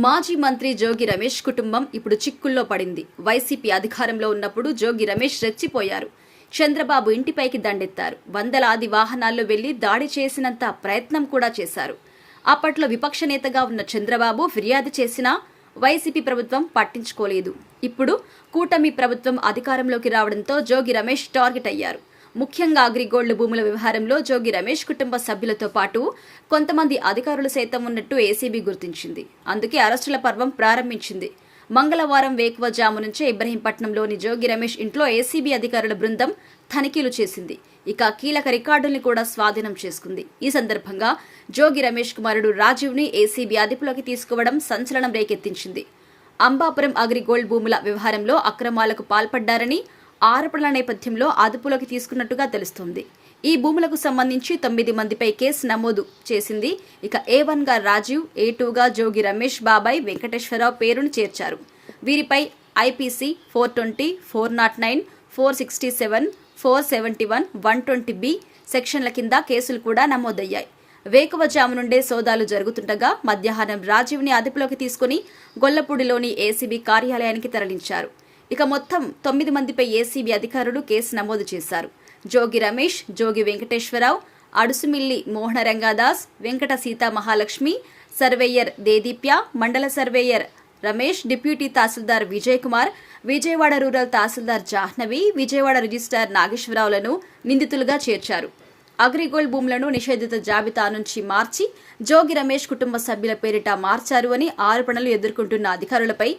మాజీ మంత్రి జోగి రమేష్ కుటుంబం ఇప్పుడు చిక్కుల్లో పడింది. వైసీపీ అధికారంలో ఉన్నప్పుడు జోగి రమేష్ రెచ్చిపోయారు. చంద్రబాబు ఇంటిపైకి దండెత్తారు. వందలాది వాహనాల్లో వెళ్లి దాడి చేసినంత ప్రయత్నం కూడా చేశారు. అప్పట్లో విపక్ష నేతగా ఉన్న చంద్రబాబు ఫిర్యాదు చేసినా వైసీపీ ప్రభుత్వం పట్టించుకోలేదు. ఇప్పుడు కూటమి ప్రభుత్వం అధికారంలోకి రావడంతో జోగి రమేష్ టార్గెట్ అయ్యారు. ముఖ్యంగా అగ్రిగోల్డ్ భూముల వ్యవహారంలో జోగి రమేష్ కుటుంబ సభ్యులతో పాటు కొంతమంది అధికారులు సైతం ఉన్నట్టు ఏసీబీ గుర్తించింది. అందుకే అరెస్టుల పర్వం ప్రారంభించింది. మంగళవారం వేకువజాము నుంచే ఇబ్రహీంపట్నంలోని జోగి రమేష్ ఇంట్లో ఏసీబీ అధికారుల బృందం తనిఖీలు చేసింది. ఇక కీలక రికార్డుల్ని కూడా స్వాధీనం చేసుకుంది. ఈ సందర్భంగా జోగి రమేష్ కుమారుడు రాజీవ్ని ఏసీబీ అదుపులోకి తీసుకోవడం సంచలనం రేకెత్తించింది. అంబాపురం అగ్రిగోల్డ్ భూముల వ్యవహారంలో అక్రమాలకు పాల్పడ్డారని ఆరోపణల నేపథ్యంలో అదుపులోకి తీసుకున్నట్టుగా తెలుస్తోంది. ఈ భూములకు సంబంధించి 9 మందిపై కేసు నమోదు చేసింది. ఇక A1 గా రాజీవ్, A2 గా జోగి రమేష్ బాబాయ్ వెంకటేశ్వరరావు పేరును చేర్చారు. వీరిపై ఐపీసీ 420, 409, 467, 471, 120B సెక్షన్ల కింద కేసులు కూడా నమోదయ్యాయి. వేకువజాము నుండే సోదాలు జరుగుతుండగా మధ్యాహ్నం రాజీవ్ని అదుపులోకి తీసుకుని గొల్లపూడిలోని ఏసీబీ కార్యాలయానికి తరలించారు. ఇక మొత్తం 9 మందిపై ఏసీబీ అధికారులు కేసు నమోదు చేశారు. జోగి రమేష్, జోగి వెంకటేశ్వరరావు, అడుసుమిల్లి మోహనరంగాదాస్, వెంకట సీతా మహాలక్ష్మి, సర్వేయర్ దేదీప్య, మండల సర్వేయర్ రమేష్, డిప్యూటీ తహసీల్దార్ విజయ్ కుమార్, విజయవాడ రూరల్ తహసీల్దార్ జాహ్నవి, విజయవాడ రిజిస్ట్రార్ నాగేశ్వరరావులను నిందితులుగా చేర్చారు. అగ్రిగోల్డ్ భూములను నిషేధిత జాబితా నుంచి మార్చి జోగి రమేష్ కుటుంబ సభ్యుల పేరిట మార్చారు అని ఆరోపణలు ఎదుర్కొంటున్న అధికారులపై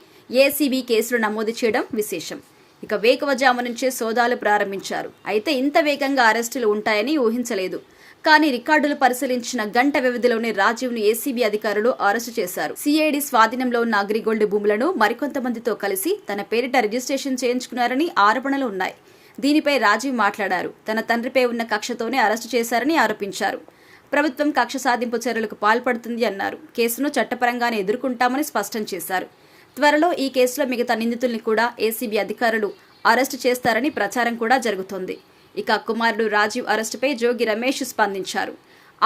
ఏసీబీ కేసులు నమోదు చేయడం విశేషం. ఇక వేకువజాము నుంచే సోదాలు ప్రారంభించారు. అయితే ఇంత వేగంగా అరెస్టులు ఉంటాయని ఊహించలేదు. కానీ రికార్డులు పరిశీలించిన గంట వ్యవధిలోనే రాజీవ్ను ఏసీబీ అధికారులు అరెస్టు చేశారు. సిఐడి స్వాధీనంలో ఉన్న అగ్రిగోల్డ్ భూములను మరికొంతమందితో కలిసి తన పేరిట రిజిస్ట్రేషన్ చేయించుకున్నారని ఆరోపణలు ఉన్నాయి. దీనిపై రాజీవ్ మాట్లాడారు. తన తండ్రిపై ఉన్న కక్షతోనే అరెస్టు చేశారని ఆరోపించారు. ప్రభుత్వం కక్ష సాధింపు చర్యలకు పాల్పడుతుంది అన్నారు. కేసును చట్టపరంగానే ఎదుర్కొంటామని స్పష్టం చేశారు. త్వరలో ఈ కేసులో మిగతా నిందితుల్ని కూడా ఏసీబీ అధికారులు అరెస్టు చేస్తారని ప్రచారం కూడా జరుగుతోంది. ఇక కుమారుడు రాజీవ్ అరెస్టుపై జోగి రమేష్ స్పందించారు.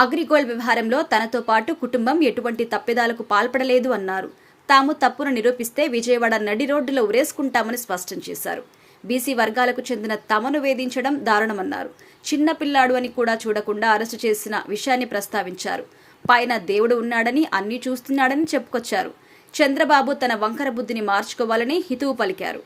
అగ్రిగోల్డ్ వ్యవహారంలో తనతో పాటు కుటుంబం ఎటువంటి తప్పిదాలకు పాల్పడలేదు అన్నారు. తాము తప్పును నిరూపిస్తే విజయవాడ నడి రోడ్డులో ఉరేసుకుంటామని స్పష్టం చేశారు. బీసీ వర్గాలకు చెందిన తమను వేధించడం దారుణమన్నారు. చిన్న పిల్లాడు అని కూడా చూడకుండా అరెస్టు చేసిన విషయాన్ని ప్రస్తావించారు. పైన దేవుడు ఉన్నాడని, అన్నీ చూస్తున్నాడని చెప్పుకొచ్చారు. చంద్రబాబు తన వంకర బుద్ధిని మార్చుకోవాలని హితవు పలికారు.